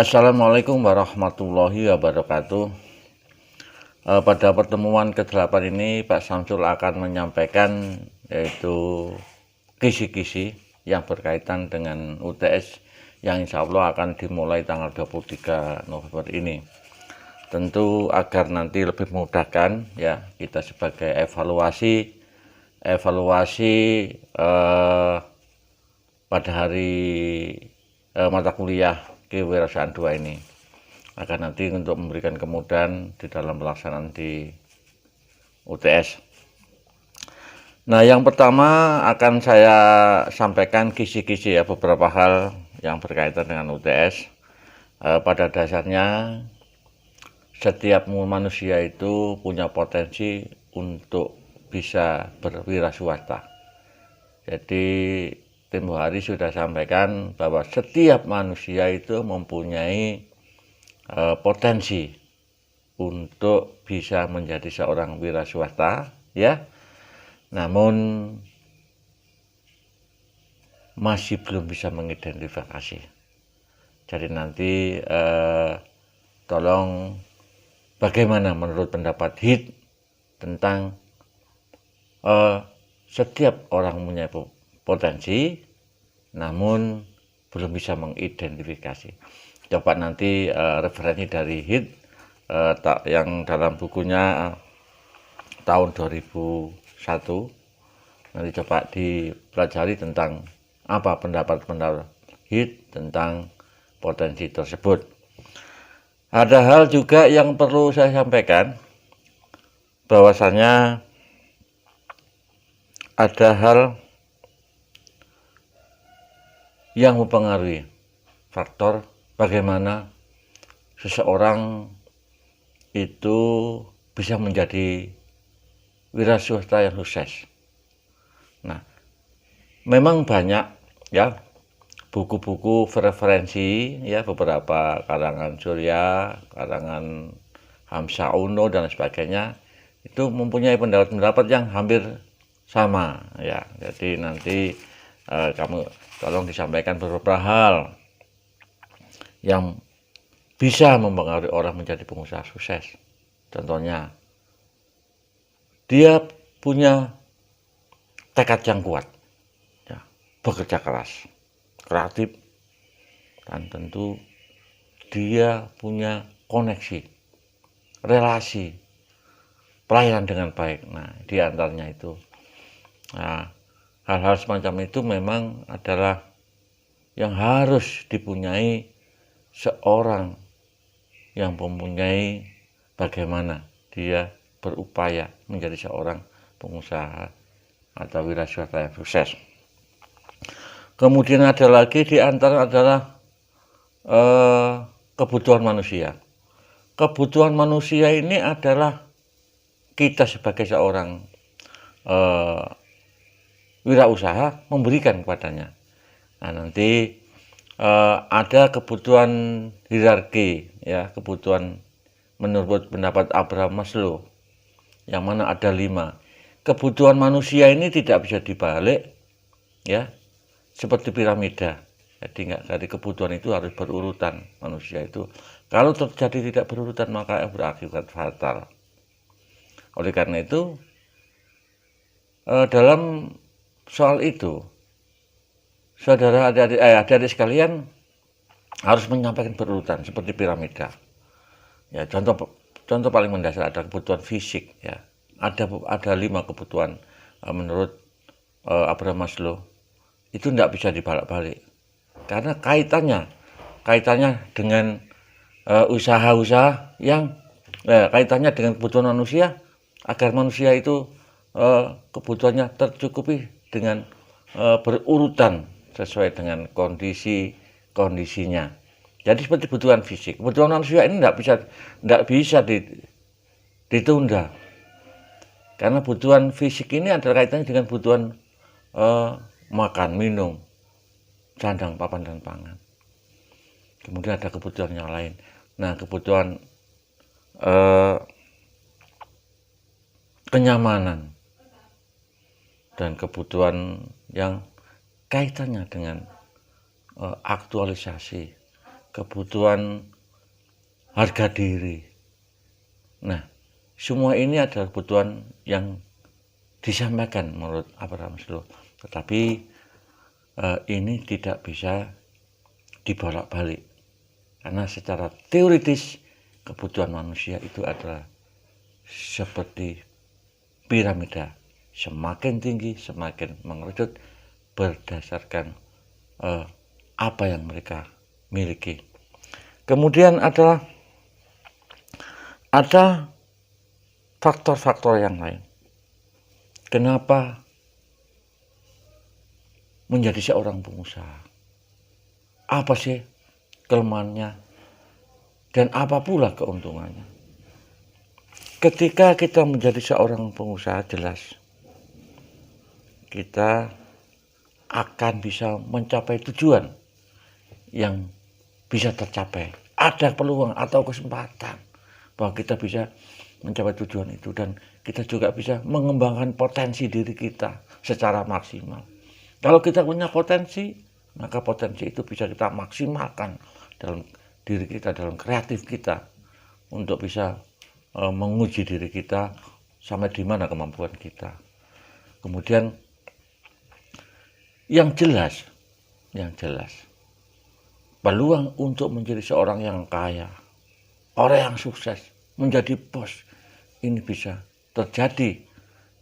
Assalamualaikum warahmatullahi wabarakatuh. Pada pertemuan ke-8 ini Pak Samsul akan menyampaikan yaitu kisi-kisi yang berkaitan dengan UTS yang insya Allah akan dimulai tanggal 23 November ini. Tentu agar nanti lebih memudahkan ya kita sebagai evaluasi pada hari mata kuliah Kewirausahaan 2 ini, agar nanti untuk memberikan kemudahan di dalam pelaksanaan di UTS. Nah, yang pertama akan saya sampaikan kisi-kisi ya, beberapa hal yang berkaitan dengan UTS. Pada dasarnya setiap manusia itu punya potensi untuk bisa berwirausaha. Jadi tempo hari sudah sampaikan bahwa setiap manusia itu mempunyai potensi untuk bisa menjadi seorang wiraswasta ya. Namun masih belum bisa mengidentifikasi. Jadi nanti tolong bagaimana menurut pendapat HIT tentang setiap orang punya potensi namun belum bisa mengidentifikasi. Coba nanti referensi dari HIT yang dalam bukunya tahun 2001 nanti coba dipelajari tentang apa pendapat HIT tentang potensi tersebut. Ada hal juga yang perlu saya sampaikan, bahwasanya ada hal yang mempengaruhi faktor bagaimana seseorang itu bisa menjadi wiraswasta yang sukses. Nah, memang banyak ya buku-buku referensi ya, beberapa karangan Surya, karangan Hamsa Uno dan sebagainya itu mempunyai pendapat-pendapat yang hampir sama ya. Jadi nanti kamu tolong disampaikan beberapa hal yang bisa mempengaruhi orang menjadi pengusaha sukses. Contohnya, dia punya tekad yang kuat, ya, bekerja keras, kreatif, dan tentu dia punya koneksi, relasi, pelayanan dengan baik. Nah, di antaranya itu. Nah, hal-hal semacam itu memang adalah yang harus dipunyai seorang yang mempunyai bagaimana dia berupaya menjadi seorang pengusaha atau wiraswasta yang sukses. Kemudian ada lagi di antara adalah kebutuhan manusia. Kebutuhan manusia ini adalah kita sebagai seorang wirausaha memberikan kepadanya. Nah, nanti ada kebutuhan hierarki ya, kebutuhan menurut pendapat Abraham Maslow yang mana ada 5. Kebutuhan manusia ini tidak bisa dibalik ya, seperti piramida. Jadi enggak, dari kebutuhan itu harus berurutan manusia itu. Kalau terjadi tidak berurutan maka berakibat fatal. Oleh karena itu dalam soal itu, saudara adik-adik sekalian harus menyampaikan berurutan seperti piramida. Ya, contoh paling mendasar ada kebutuhan fisik ya. Ada 5 kebutuhan menurut Abraham Maslow. Itu tidak bisa dibalik-balik. Karena kaitannya dengan usaha-usaha yang kaitannya dengan kebutuhan manusia, agar manusia itu kebutuhannya tercukupi dengan berurutan sesuai dengan kondisinya. Jadi seperti kebutuhan fisik, kebutuhan manusia ini tidak bisa ditunda. Karena kebutuhan fisik ini adalah kaitannya dengan kebutuhan makan, minum, sandang, papan, dan pangan. Kemudian ada kebutuhan yang lain. Nah, kebutuhan kenyamanan dan kebutuhan yang kaitannya dengan aktualisasi kebutuhan harga diri. Nah, semua ini adalah kebutuhan yang disampaikan menurut Abraham Maslow. Tetapi ini tidak bisa dibolak-balik. Karena secara teoritis kebutuhan manusia itu adalah seperti piramida. Semakin tinggi, semakin mengerucut berdasarkan apa yang mereka miliki. Kemudian ada faktor-faktor yang lain. Kenapa menjadi seorang pengusaha? Apa sih kelemahannya? Dan apa pula keuntungannya? Ketika kita menjadi seorang pengusaha, jelas kita akan bisa mencapai tujuan yang bisa tercapai. Ada peluang atau kesempatan bahwa kita bisa mencapai tujuan itu, dan kita juga bisa mengembangkan potensi diri kita secara maksimal. Kalau kita punya potensi, maka potensi itu bisa kita maksimalkan dalam diri kita, dalam kreatif kita, untuk bisa menguji diri kita sampai di mana kemampuan kita. Kemudian yang jelas peluang untuk menjadi seorang yang kaya, orang yang sukses, menjadi bos, ini bisa terjadi.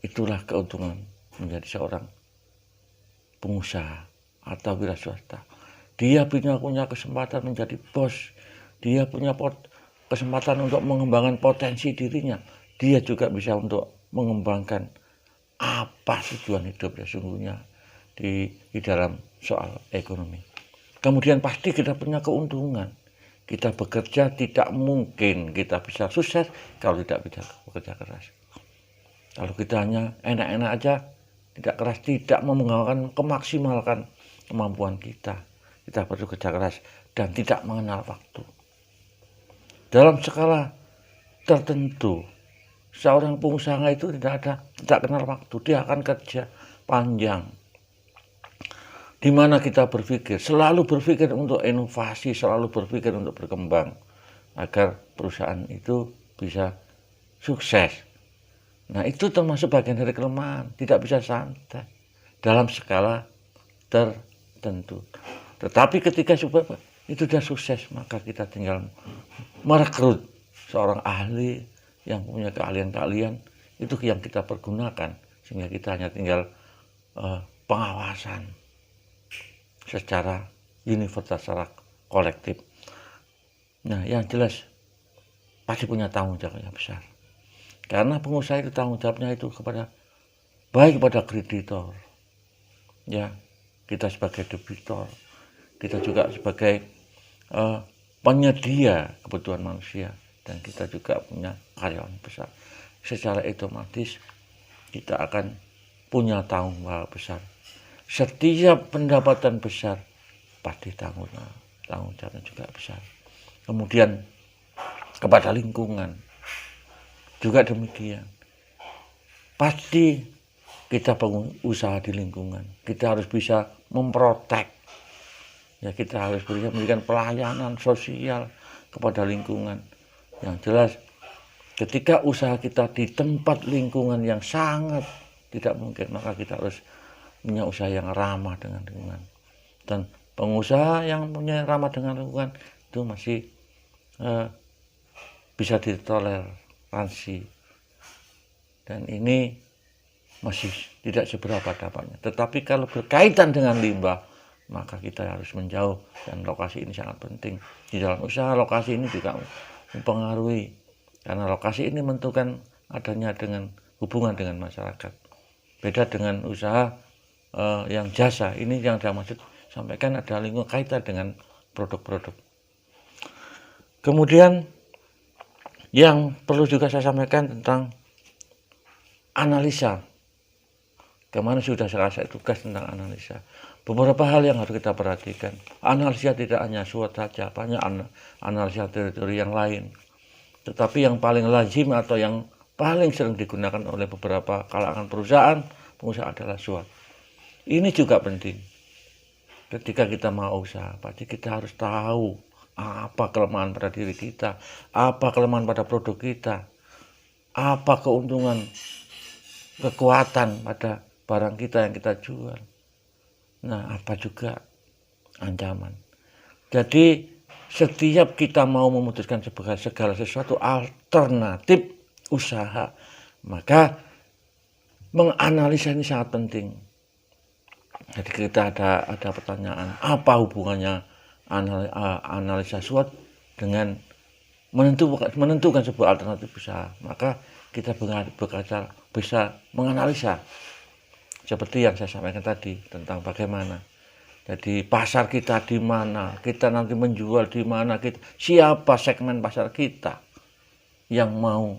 Itulah keuntungan menjadi seorang pengusaha atau wira swasta. Dia punya kesempatan menjadi bos, dia punya kesempatan untuk mengembangkan potensi dirinya. Dia juga bisa untuk mengembangkan apa tujuan hidup sesungguhnya di dalam soal ekonomi. Kemudian pasti kita punya keuntungan. Kita bekerja, tidak mungkin kita bisa sukses kalau tidak bisa bekerja keras. Kalau kita hanya enak-enak aja, tidak keras, tidak memaksimalkan kemampuan kita. Kita perlu kerja keras dan tidak mengenal waktu. Dalam skala tertentu, seorang pengusaha itu tidak kenal waktu. Dia akan kerja panjang. Di mana kita selalu berpikir untuk inovasi, selalu berpikir untuk berkembang agar perusahaan itu bisa sukses. Nah, itu termasuk bagian dari kelemahan, tidak bisa santai dalam skala tertentu. Tetapi ketika itu sudah sukses, maka kita tinggal merekrut seorang ahli yang punya keahlian-keahlian itu yang kita pergunakan, sehingga kita hanya tinggal pengawasan secara universal, secara kolektif. Nah, yang jelas pasti punya tanggung jawab yang besar. Karena pengusaha itu tanggung jawabnya itu baik kepada kreditor, ya, kita sebagai debitor, kita juga sebagai penyedia kebutuhan manusia, dan kita juga punya karyawan besar. Secara otomatis kita akan punya tanggung jawab besar. Setiap pendapatan besar pasti tanggung jawabnya juga besar. Kemudian kepada lingkungan juga demikian. Pasti kita pengusaha di lingkungan, kita harus bisa memprotek. Ya, kita harus memberikan pelayanan sosial kepada lingkungan. Yang jelas, ketika usaha kita di tempat lingkungan yang sangat tidak mungkin, maka kita harus punya usaha yang ramah dengan lingkungan. Dan pengusaha yang punya ramah dengan lingkungan itu masih bisa ditoleransi, dan ini masih tidak seberapa dampaknya. Tetapi kalau berkaitan dengan limbah, maka kita harus menjauh, dan lokasi ini sangat penting. Di dalam usaha, lokasi ini juga mempengaruhi, karena lokasi ini menentukan adanya dengan hubungan dengan masyarakat. Beda dengan usaha yang jasa, ini yang saya maksud sampaikan ada lingkungan kaitan dengan produk-produk. Kemudian yang perlu juga saya sampaikan tentang analisa. Kemarin sudah saya tugas tentang analisa. Beberapa hal yang harus kita perhatikan. Analisa tidak hanya SWOT saja, banyak analisa teritori yang lain. Tetapi yang paling lazim atau yang paling sering digunakan oleh beberapa kalangan perusahaan, pengusaha adalah SWOT. Ini juga penting. Ketika kita mau usaha, pasti kita harus tahu apa kelemahan pada diri kita, apa kelemahan pada produk kita, apa keuntungan, kekuatan pada barang kita yang kita jual. Nah, apa juga ancaman. Jadi setiap kita mau memutuskan segala sesuatu alternatif usaha, maka menganalisa ini sangat penting. Jadi kita ada pertanyaan, apa hubungannya analisa SWOT dengan menentukan sebuah alternatif usaha. Maka kita bisa menganalisa seperti yang saya sampaikan tadi tentang bagaimana. Jadi pasar kita di mana, kita nanti menjual di mana, siapa segmen pasar kita yang mau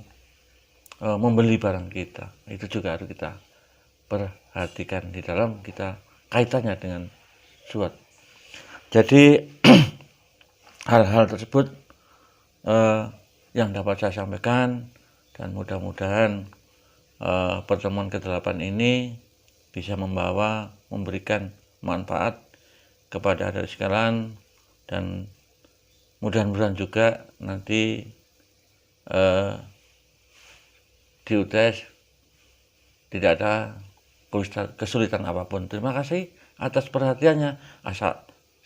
membeli barang kita. Itu juga harus kita perhatikan di dalam kita kaitannya dengan SWOT. Jadi hal-hal tersebut yang dapat saya sampaikan, dan mudah-mudahan pertemuan ke-8 ini bisa memberikan manfaat kepada adik sekalian, dan mudah-mudahan juga nanti di UTS tidak ada kesulitan apapun. Terima kasih atas perhatiannya.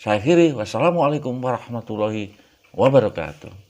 Saya akhiri. Wassalamualaikum warahmatullahi wabarakatuh.